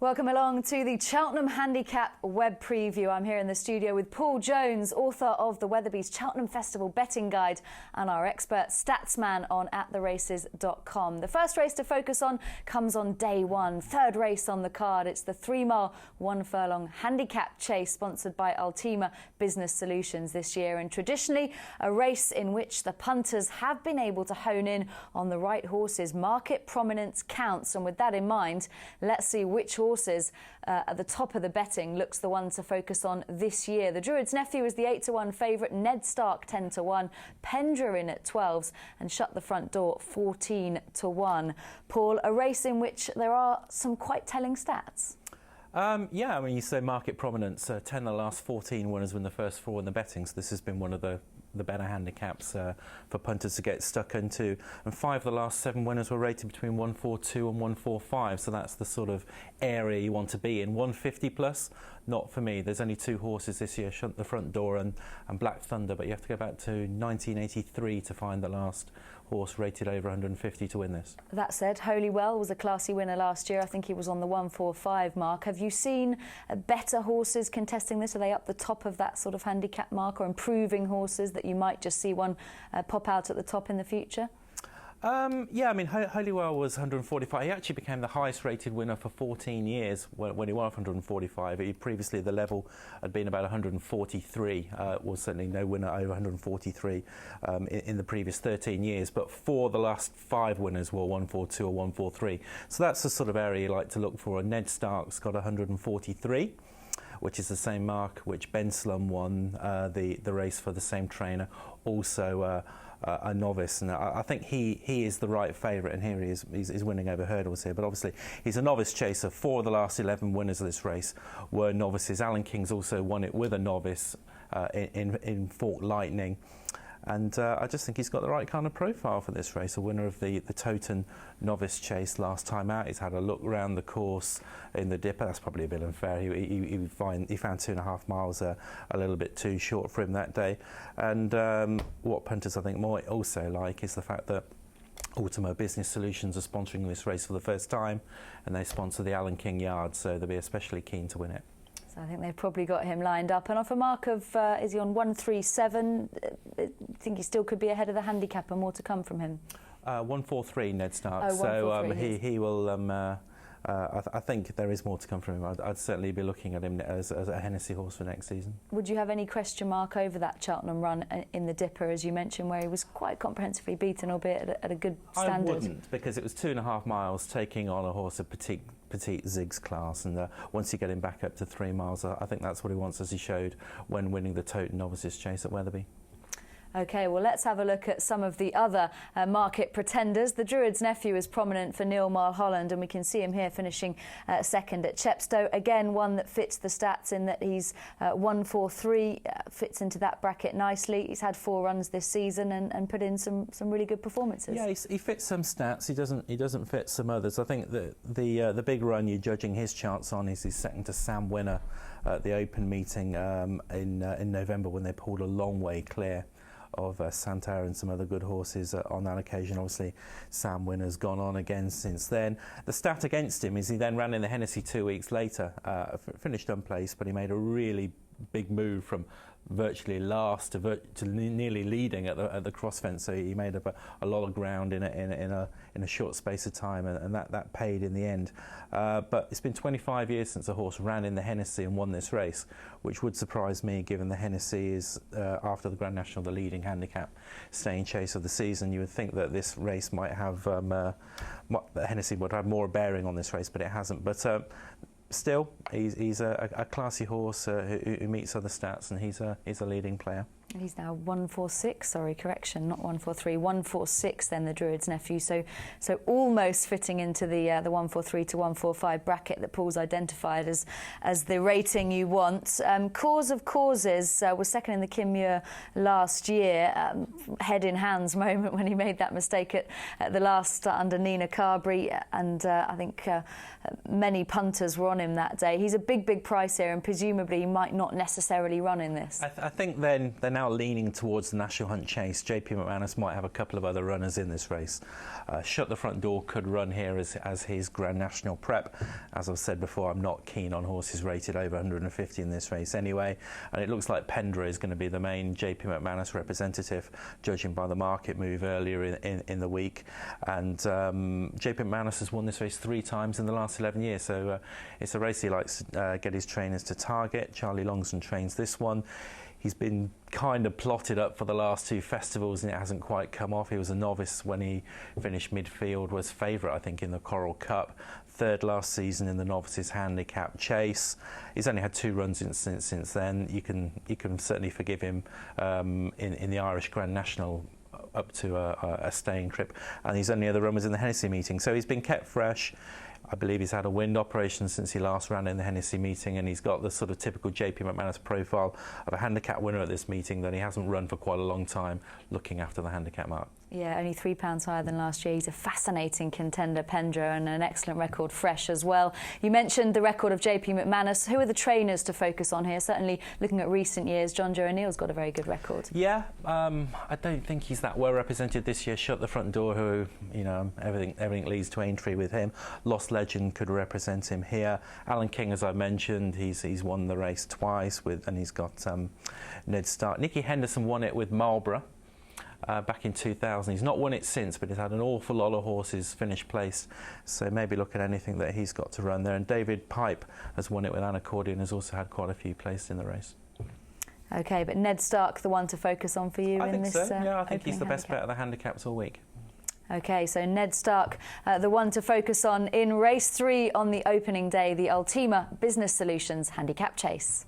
Welcome along to the Cheltenham Handicap web preview. I'm here in the studio with Paul Jones, author of the Weatherby's Cheltenham Festival betting guide and our expert statsman on attheraces.com. The first race to focus on comes on day one, third race on the card. It's the 3-mile, 1 furlong handicap chase sponsored by Ultima Business Solutions this year, and traditionally a race in which the punters have been able to hone in on the right horses. Market prominence counts, and with that in mind, let's see which horses at the top of the betting looks the one to focus on this year. The Druid's Nephew is the 8-1 favourite, Ned Stark 10-1, Pendra in at 12s, and Shut the Front Door 14-1. Paul, a race in which there are some quite telling stats. Yeah, I mean, you say market prominence. 10 of the last 14 winners win the first 4 in the betting, so this has been one of the better handicaps for punters to get stuck into. And 5 of the last 7 winners were rated between 142 and 145, so that's the sort of area you want to be in. 150 plus, not for me. There's only 2 horses this year, Shut the Front Door and Black Thunder, but you have to go back to 1983 to find the last horse rated over 150 to win this. That said, Holywell was a classy winner last year. I think he was on the 145 mark. Have you seen better horses contesting this? Are they up the top of that sort of handicap mark, or improving horses that you might just see one pop out at the top in the future? Yeah, I mean, Holywell was 145. He actually became the highest rated winner for 14 years when he won 145. Previously, the level had been about 143. Was certainly no winner over 143 in the previous 13 years. But 4 of the last 5 winners were 142 or 143. So that's the sort of area you like to look for. And Ned Stark's got 143. Which is the same mark which Ben Slum won the race for the same trainer, also a novice. And I think he is the right favourite, and here he's winning over hurdles here. But obviously he's a novice chaser. 4 of the last 11 winners of this race were novices. Alan King's also won it with a novice in Fork Lightning. And I just think he's got the right kind of profile for this race. A winner of the Toten Novice Chase last time out. He's had a look round the course in the Dipper. That's probably a bit unfair. He found 2.5 miles a little bit too short for him that day. And what punters I think might also like is the fact that Ultima Business Solutions are sponsoring this race for the first time, and they sponsor the Alan King Yard, so they'll be especially keen to win it. I think they've probably got him lined up. And off a mark of, is he on 137? I think he still could be ahead of the handicap, and more to come from him. 143, Ned Stark. Oh, so he will. I think there is more to come from him. I'd certainly be looking at him as a Hennessy horse for next season. Would you have any question mark over that Cheltenham run in the Dipper, as you mentioned, where he was quite comprehensively beaten, albeit at a good standard? I wouldn't, because it was 2.5 miles taking on a horse of petite Zig's class, and once you get him back up to 3 miles, I think that's what he wants, as he showed when winning the Toten Novices Chase at Weatherby. OK, well, let's have a look at some of the other market pretenders. The Druid's Nephew is prominent for Neil Mulholland, and we can see him here finishing second at Chepstow. Again, one that fits the stats in that he's 143, fits into that bracket nicely. He's had 4 runs this season and put in some really good performances. Yeah, he fits some stats. He doesn't fit some others. I think the big run you're judging his chance on is his second to Sam Winner at the Open meeting in November, when they pulled a long way clear of Santerre and some other good horses on that occasion. Obviously, Sam Winner's gone on again since then. The stat against him is he then ran in the Hennessy 2 weeks later, finished unplaced, but he made a really big move from virtually last to nearly leading at the cross fence. So he made up a lot of ground in a short space of time, and that paid in the end. But it's been 25 years since a horse ran in the Hennessy and won this race, which would surprise me, given the Hennessy is after the Grand National the leading handicap staying chase of the season. You would think that this race might have Hennessy would have more bearing on this race, but it hasn't. But still, he's a classy horse who meets other stats, and he's a leading player. He's now 146, sorry, correction, not 143, 146 then, the Druid's Nephew, so almost fitting into the 143 to 145 bracket that Paul's identified as the rating you want. Cause of Causes was second in the Kim Muir last year, head in hands moment when he made that mistake at the last under Nina Carberry, and I think many punters were on him that day. He's a big price here, and presumably he might not necessarily run in this. I think then now leaning towards the National Hunt Chase. JP McManus might have a couple of other runners in this race. Shut the Front Door could run here as his Grand National prep. As I've said before, I'm not keen on horses rated over 150 in this race anyway, and it looks like Pendra is going to be the main JP McManus representative, judging by the market move earlier in the week. And JP McManus has won this race 3 times in the last 11 years, so it's a race he likes to get his trainers to target. Charlie Longson trains this one. He's been kind of plotted up for the last 2 festivals and it hasn't quite come off. He was a novice when he finished midfield, was favourite I think in the Coral Cup, 3rd last season in the Novices Handicap Chase. He's only had 2 runs since then. You can certainly forgive him in the Irish Grand National up to a staying trip, and his only other run was in the Hennessy meeting, so he's been kept fresh. I believe he's had a wind operation since he last ran in the Hennessy meeting, and he's got the sort of typical JP McManus profile of a handicap winner at this meeting that he hasn't run for quite a long time, looking after the handicap mark. Yeah, only £3 higher than last year. He's a fascinating contender, Pendra, and an excellent record fresh as well. You mentioned the record of JP McManus. Who are the trainers to focus on here? Certainly looking at recent years, John Joe O'Neill's got a very good record. Yeah, I don't think he's that well represented this year. Shut the Front Door, who, you know, everything leads to Aintree with him. Lost Legend could represent him here. Alan King, as I mentioned, he's won the race twice and he's got Ned Stark. Nicky Henderson won it with Marlborough back in 2000. He's not won it since, but he's had an awful lot of horses finish place, so maybe look at anything that he's got to run there. And David Pipe has won it with Anacordion, has also had quite a few placed in the race. OK, but Ned Stark, the one to focus on for you in this I think so, yeah, I think he's the best bet of the handicaps all week. OK, so Ned Stark, the one to focus on in race 3 on the opening day, the Ultima Business Solutions Handicap Chase.